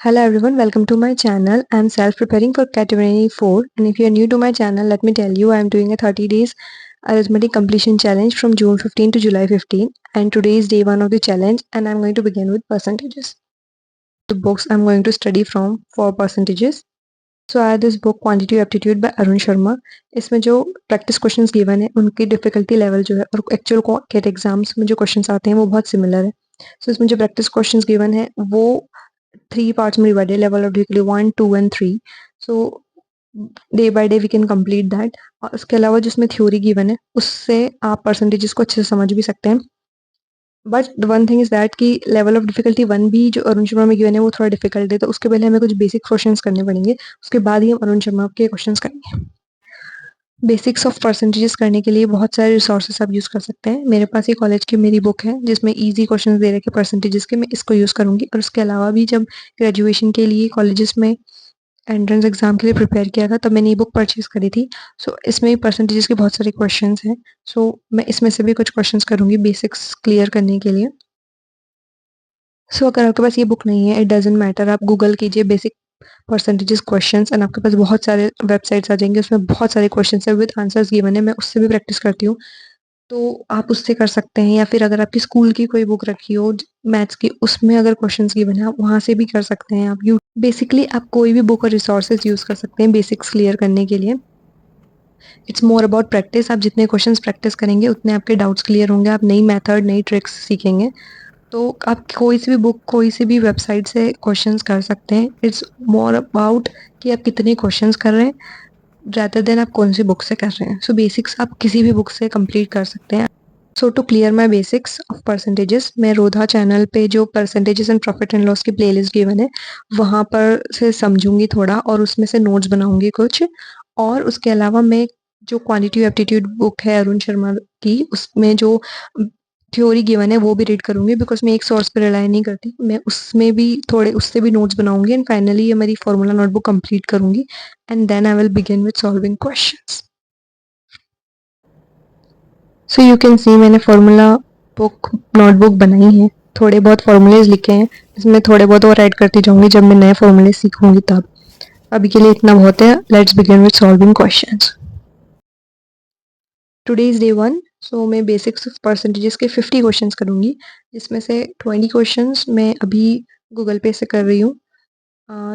Hello everyone, welcome to my channel. I am self-preparing for category 4 and if you are new to my channel, let me tell you I am doing a 30 days arithmetic completion challenge from June 15 to July 15 and today is day 1 of the challenge and I am going to begin with percentages. The books I am going to study from for percentages. So I have this book Quantitative Aptitude by Arun Sharma. इसमें जो practice questions given है उनकी difficulty level जो है और actual cat exams में जो questions आते हैं वो बहुत सिमिलर है. सो इसमें जो प्रैक्टिस क्वेश्चंस गिवन है वो 3 पार्ट्स में divided, level of difficulty 1, 2 and 3. So day by day we can complete that. और उसके अलावा जिसमें थ्योरी गिवन है उससे आप परसेंटेजेस को अच्छे से समझ भी सकते हैं. But the one thing is that कि लेवल ऑफ डिफिकल्टी 1 भी जो अरुण शर्मा में गिवन है वो थोड़ा डिफिकल्ट है, तो उसके पहले हमें कुछ बेसिक क्वेश्चंस करने पड़ेंगे, उसके बाद ही हम अरुण शर्मा के क्वेश्चंस करेंगे. बेसिक्स ऑफ परसेंटेजेस करने के लिए बहुत सारे रिसोर्सेस आप यूज़ कर सकते हैं. मेरे पास ये कॉलेज की मेरी बुक है जिसमें इजी क्वेश्चंस दे रखे परसेंटेजेस के, मैं इसको यूज़ करूँगी. और उसके अलावा भी जब ग्रेजुएशन के लिए कॉलेजेस में एंट्रेंस एग्जाम के लिए प्रिपेयर किया था तब मैंने ये बुक परचेज करी थी. सो इसमें परसेंटेजेस के बहुत सारे क्वेश्चंस हैं. सो मैं इसमें से भी कुछ क्वेश्चंस करूँगी बेसिक्स क्लियर करने के लिए. अगर आपके पास ये बुक नहीं है, इट डजेंट मैटर, आप गूगल कीजिए बेसिक परसेंटेजेस क्वेश्चंस एंड आपके पास बहुत सारे वेबसाइट्स आ जाएंगे, उसमें बहुत सारे क्वेश्चंस है विद आंसर्स गिवन है. मैं उससे भी प्रैक्टिस करती हूँ, तो आप उससे कर सकते हैं. या फिर अगर आपकी स्कूल की कोई बुक रखी हो मैथ्स की, उसमें अगर क्वेश्चंस गिवन है आप वहाँ से भी कर सकते हैं. आप बेसिकली आप कोई भी बुक और रिसोर्सेज यूज़ कर सकते हैं बेसिक्स क्लियर करने के लिए. It's more about practice. आप जितने क्वेश्चंस प्रैक्टिस करेंगे उतने आपके डाउट्स क्लियर होंगे, आप नई मेथड नई ट्रिक्स सीखेंगे. तो आप कोई सी भी बुक कोई सी भी वेबसाइट से क्वेश्चंस कर सकते हैं. इट्स मोर अबाउट कि आप कितने क्वेश्चंस कर रहे हैं रादर देन आप कौन सी बुक से कर रहे हैं. सो बेसिक्स आप किसी भी बुक से कंप्लीट कर सकते हैं. So to clear my basics of percentages, मैं रोधा चैनल पे जो percentages and profit and loss की प्लेलिस्ट गिवन है वहाँ पर से समझूंगी थोड़ा और उसमें से नोट्स बनाऊंगी कुछ. और उसके अलावा मैं जो क्वांटिटी एप्टीट्यूड बुक है अरुण शर्मा की, उसमें जो थ्योरी गिवन है वो भी रीड करूंगी बिकॉज मैं एक सोर्स पे रिलाई नहीं करती. मैं उसमें भी थोड़े उससे भी नोट्स बनाऊंगी एंड फाइनली ये मेरी फॉर्मूला नोटबुक कंप्लीट करूंगी and then I will begin with solving questions. So you can see मैंने फॉर्मूला बुक नोटबुक बनाई है, थोड़े बहुत फॉर्मूलेज लिखे हैं, इसमें थोड़े बहुत और ऐड करती जाऊंगी जब मैं नए फॉर्मूले सीखूंगी तब. अभी के लिए इतना बहुत है. Let's begin with solving questions. Today is day 1. सो मैं बेसिक्स ऑफ परसेंटेजेस के 50 क्वेश्चंस करूंगी, जिसमें से 20 क्वेश्चंस मैं अभी गूगल पे से कर रही हूँ.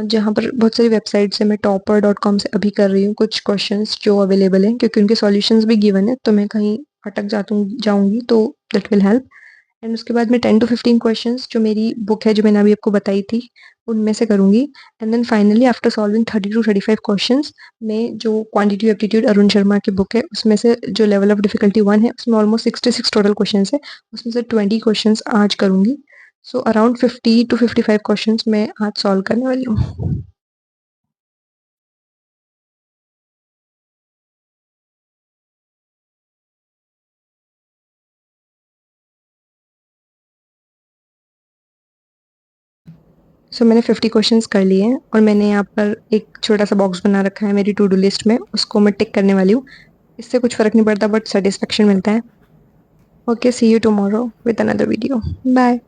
जहाँ पर बहुत सारी वेबसाइट से मैं topper.com से अभी कर रही हूँ कुछ क्वेश्चंस जो अवेलेबल हैं, क्योंकि उनके सॉल्यूशंस भी गिवन है, तो मैं कहीं अटक जाऊंगी तो दैट विल हेल्प. एंड उसके बाद मैं 10 to 15 क्वेश्चंस जो मेरी बुक है जो मैंने अभी आपको बताई थी उनमें से करूंगी. And then finally after solving 30 to 35 questions मैं जो क्वांटिटी एप्टीट्यूड अरुण शर्मा की बुक है उसमें से जो लेवल ऑफ डिफिकल्टी 1 है उसमें ऑलमोस्ट 66 टोटल क्वेश्चंस है, उसमें से 20 क्वेश्चंस आज करूंगी. सो अराउंड 50 to 55 क्वेश्चंस मैं आज सॉल्व करने वाली हूँ. मैंने 50 क्वेश्चंस कर लिए हैं और मैंने यहाँ पर एक छोटा सा बॉक्स बना रखा है मेरी टू डू लिस्ट में, उसको मैं टिक करने वाली हूँ. इससे कुछ फ़र्क नहीं पड़ता बट सेटिस्फेक्शन मिलता है. Okay, see you tomorrow with another video. Bye.